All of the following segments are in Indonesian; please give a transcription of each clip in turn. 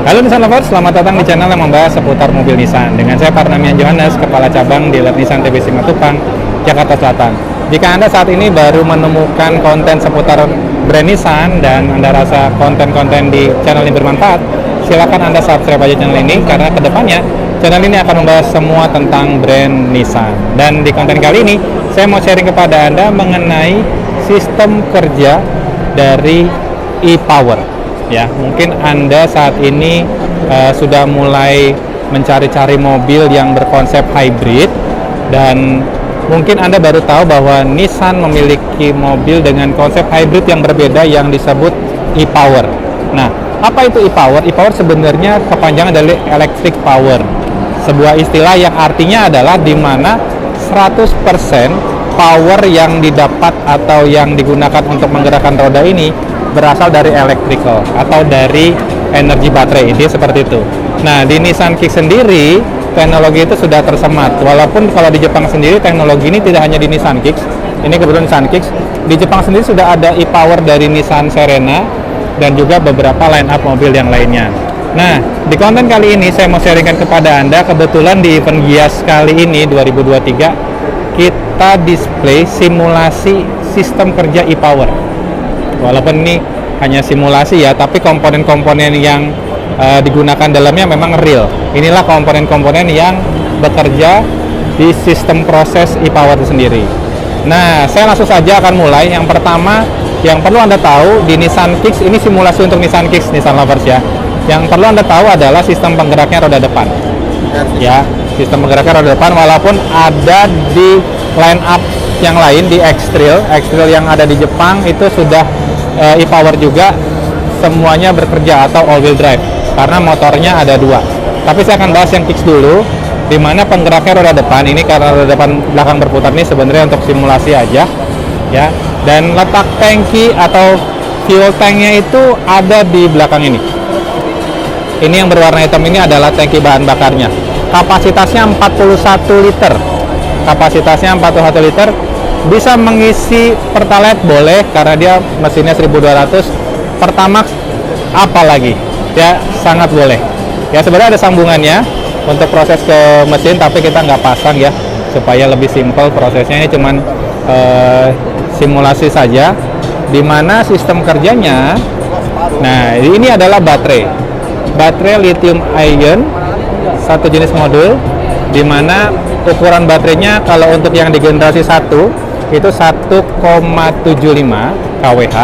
Halo Nissan Lovers, selamat datang di channel yang membahas seputar mobil Nissan. Dengan saya Parnamian Johannes, Kepala Cabang Dealer Nissan TBC Matupang, Jakarta Selatan. Jika Anda saat ini baru menemukan konten seputar brand Nissan dan Anda rasa konten-konten di channel ini bermanfaat, silakan Anda subscribe aja channel ini, karena kedepannya channel ini akan membahas semua tentang brand Nissan. Dan di konten kali ini, saya mau sharing kepada Anda mengenai sistem kerja dari e-Power. Ya, mungkin Anda saat ini sudah mulai mencari-cari mobil yang berkonsep hybrid, dan mungkin Anda baru tahu bahwa Nissan memiliki mobil dengan konsep hybrid yang berbeda yang disebut e-Power. Nah, apa itu e-Power? E-Power sebenarnya kepanjangan dari electric power. Sebuah istilah yang artinya adalah di mana 100% power yang didapat atau yang digunakan untuk menggerakkan roda ini berasal dari electrical atau dari energi baterai. Dia seperti itu. Nah, di Nissan Kicks sendiri teknologi itu sudah tersemat. Walaupun kalau di Jepang sendiri teknologi ini tidak hanya di Nissan Kicks. Ini kebetulan Nissan Kicks. Di Jepang sendiri sudah ada e-Power dari Nissan Serena dan juga beberapa line up mobil yang lainnya. Nah, di konten kali ini saya mau sharingkan kepada Anda, kebetulan di event Gias kali ini 2023 kita display simulasi sistem kerja e-Power. Walaupun ini hanya simulasi ya, tapi komponen-komponen yang digunakan dalamnya memang real. Inilah komponen-komponen yang bekerja di sistem proses e-Power itu sendiri. Nah, saya langsung saja akan mulai. Yang pertama, yang perlu Anda tahu di Nissan Kicks, ini simulasi untuk Nissan Kicks, Nissan Lovers ya. Yang perlu Anda tahu adalah sistem penggeraknya roda depan. Ya, sistem penggeraknya roda depan, walaupun ada di line up yang lain di X-Trail yang ada di Jepang itu sudah e-Power juga, semuanya bekerja atau all wheel drive karena motornya ada dua. Tapi saya akan bahas yang Kicks dulu, di mana penggeraknya roda depan. Ini karena roda depan belakang berputar ini sebenarnya untuk simulasi aja ya. Dan letak tangki atau fuel tanknya itu ada di belakang ini. Ini yang berwarna hitam ini adalah tangki bahan bakarnya. Kapasitasnya 41 liter. Kapasitasnya 41 liter. Bisa mengisi Pertalite boleh karena dia mesinnya 1200. Pertamax apalagi ya, sangat boleh ya. Sebenarnya ada sambungannya untuk proses ke mesin, tapi kita nggak pasang ya supaya lebih simple prosesnya. Ini cuman simulasi saja, dimana sistem kerjanya. Nah, ini adalah baterai lithium ion, satu jenis modul, dimana ukuran baterainya kalau untuk yang di generasi 1 itu 1,75 kWh.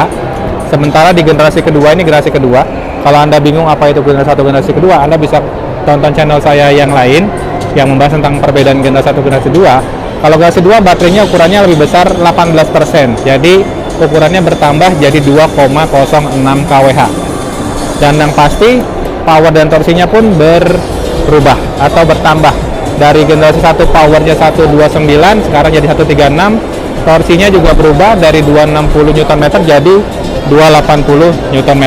Sementara di generasi kedua, ini generasi kedua, kalau Anda bingung apa itu generasi 1 generasi kedua, Anda bisa tonton channel saya yang lain yang membahas tentang perbedaan generasi 1 generasi 2. Kalau generasi 2 baterainya ukurannya lebih besar 18%, jadi ukurannya bertambah jadi 2,06 kWh. Dan yang pasti power dan torsinya pun berubah atau bertambah. Dari generasi 1 powernya 129, sekarang jadi 136. Torsinya juga berubah dari 260 Nm jadi 280 Nm.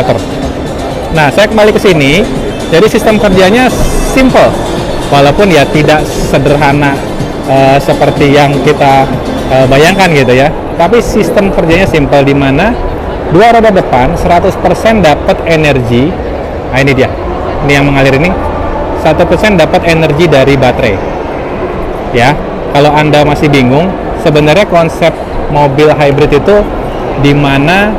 Nah, saya kembali ke sini. Jadi sistem kerjanya simple, walaupun ya tidak sederhana seperti yang kita bayangkan gitu ya. Tapi sistem kerjanya simple, di mana dua roda depan 100% dapat energi. Nah, ini dia. Ini yang mengalir ini. 1% dapat energi dari baterai. Ya, kalau Anda masih bingung, sebenarnya konsep mobil hybrid itu di mana,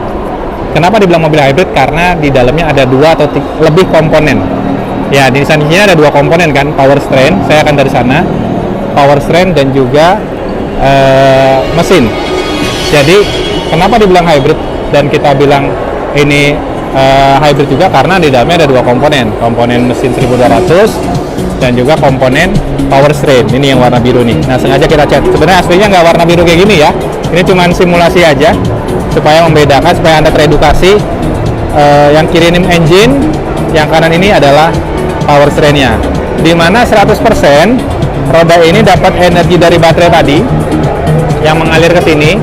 kenapa dibilang mobil hybrid? Karena di dalamnya ada dua atau lebih komponen. Ya, di Nissan ini ada dua komponen kan, powertrain. Saya akan dari sana, powertrain dan juga mesin. Jadi kenapa dibilang hybrid dan kita bilang ini hybrid juga, karena di dalamnya ada dua komponen mesin 1200 dan juga komponen powertrain. Ini yang warna biru nih. Nah, sengaja kita cat. Sebenarnya aslinya nggak warna biru kayak gini ya. Ini cuma simulasi aja supaya membedakan, supaya Anda teredukasi. Yang kiri ini engine, yang kanan ini adalah powertrain-nya. Di mana 100% roda ini dapat energi dari baterai tadi yang mengalir ke sini.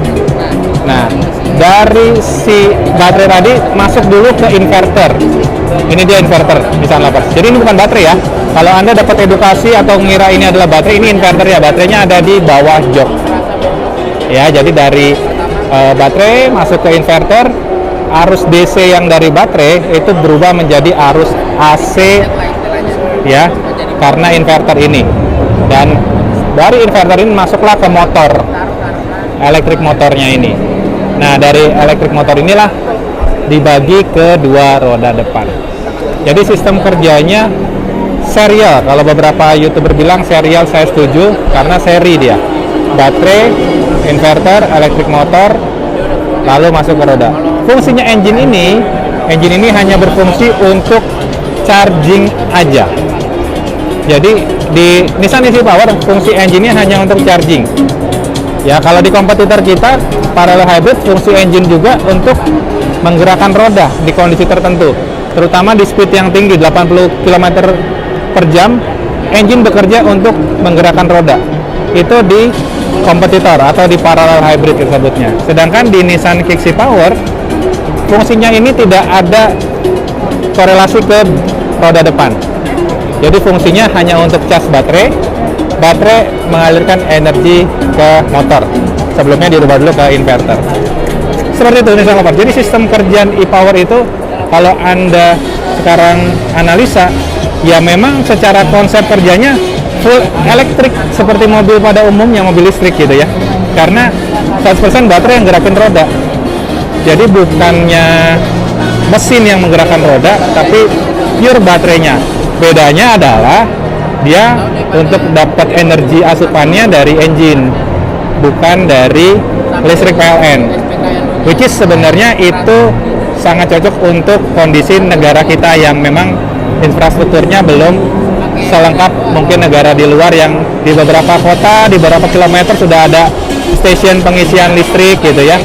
Nah, dari si baterai tadi masuk dulu ke inverter. Ini dia inverter Nissan Lovers. Jadi ini bukan baterai ya. Kalau Anda dapat edukasi atau ngira ini adalah baterai, ini inverter ya. Baterainya ada di bawah jok. Ya, jadi dari baterai masuk ke inverter, arus DC yang dari baterai itu berubah menjadi arus AC ya, karena inverter ini. Dan dari inverter ini masuklah ke motor, elektrik motornya ini. Nah, dari elektrik motor inilah dibagi ke dua roda depan. Jadi sistem kerjanya serial. Kalau beberapa YouTuber bilang serial, saya setuju karena seri dia. Baterai, inverter, elektrik motor, lalu masuk ke roda. Fungsinya engine ini hanya berfungsi untuk charging aja. Jadi di Nissan e-Power fungsi engine-nya hanya untuk charging. Ya, kalau di kompetitor kita parallel hybrid, fungsi engine juga untuk menggerakkan roda di kondisi tertentu, terutama di speed yang tinggi 80 km per jam, engine bekerja untuk menggerakkan roda. Itu di kompetitor atau di parallel hybrid disebutnya. Sedangkan di Nissan Kicks e-Power fungsinya ini tidak ada korelasi ke roda depan. Jadi fungsinya hanya untuk cas baterai mengalirkan energi ke motor. Sebelumnya dirubah dulu ke inverter. Seperti itu Nissan Lover. Jadi sistem kerjaan e-Power itu kalau Anda sekarang analisa, ya memang secara konsep kerjanya full elektrik seperti mobil pada umumnya, mobil listrik gitu ya. Karena 100% baterai yang gerakin roda. Jadi bukannya mesin yang menggerakkan roda, tapi pure baterainya. Bedanya adalah dia untuk dapat energi asupannya dari engine, bukan dari listrik PLN. Which is sebenarnya itu sangat cocok untuk kondisi negara kita yang memang infrastrukturnya belum selengkap mungkin negara di luar yang di beberapa kota, di beberapa kilometer sudah ada stasiun pengisian listrik gitu ya.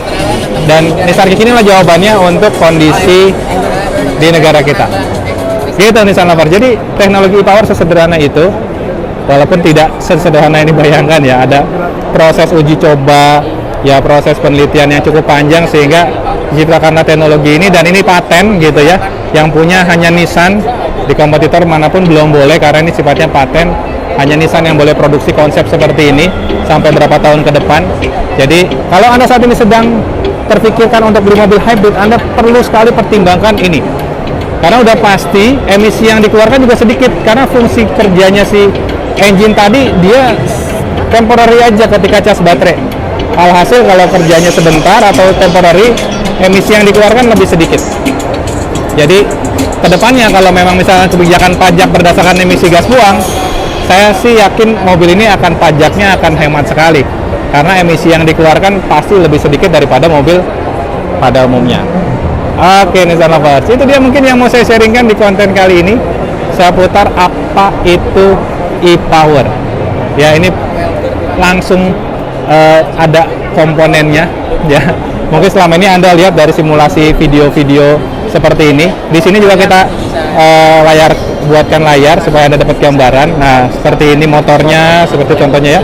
Dan Nissan Kicks inilah jawabannya untuk kondisi di negara kita. Gitu Nissan Lover. Jadi teknologi e-Power sesederhana itu, walaupun tidak sesederhana ini bayangkan ya, ada proses uji coba, ya proses penelitian yang cukup panjang sehingga diciptakanlah teknologi ini, dan ini paten gitu ya, yang punya hanya Nissan. Di kompetitor manapun belum boleh karena ini sifatnya paten, hanya Nissan yang boleh produksi konsep seperti ini sampai berapa tahun ke depan. Jadi kalau Anda saat ini sedang terpikirkan untuk beli mobil hybrid, Anda perlu sekali pertimbangkan ini, karena udah pasti emisi yang dikeluarkan juga sedikit karena fungsi kerjanya si engine tadi dia temporary aja ketika cas baterai. Alhasil kalau kerjanya sebentar atau temporary, emisi yang dikeluarkan lebih sedikit. Jadi kedepannya kalau memang misalnya kebijakan pajak berdasarkan emisi gas buang, saya sih yakin mobil ini akan pajaknya akan hemat sekali karena emisi yang dikeluarkan pasti lebih sedikit daripada mobil pada umumnya. Oke Nissan Lovers, itu dia mungkin yang mau saya sharingkan di konten kali ini. Saya putar apa itu e-Power. Ya, ini langsung ada komponennya ya. Mungkin selama ini Anda lihat dari simulasi video-video seperti ini. Di sini juga kita buatkan layar supaya Anda dapat gambaran. Nah, seperti ini motornya, seperti contohnya ya.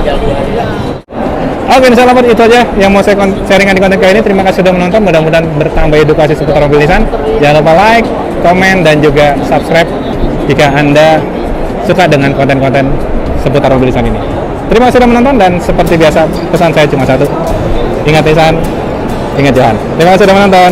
Oke, Nissan Lover, itu aja yang mau saya sharingkan di konten kali ini. Terima kasih sudah menonton. Mudah-mudahan bertambah edukasi seputar mobil Nissan. Jangan lupa like, komen, dan juga subscribe jika Anda suka dengan konten-konten seputar mobil Nissan ini. Terima kasih sudah menonton, dan seperti biasa pesan saya cuma satu. Ingat Nissan, ingat Johan. Terima kasih sudah menonton.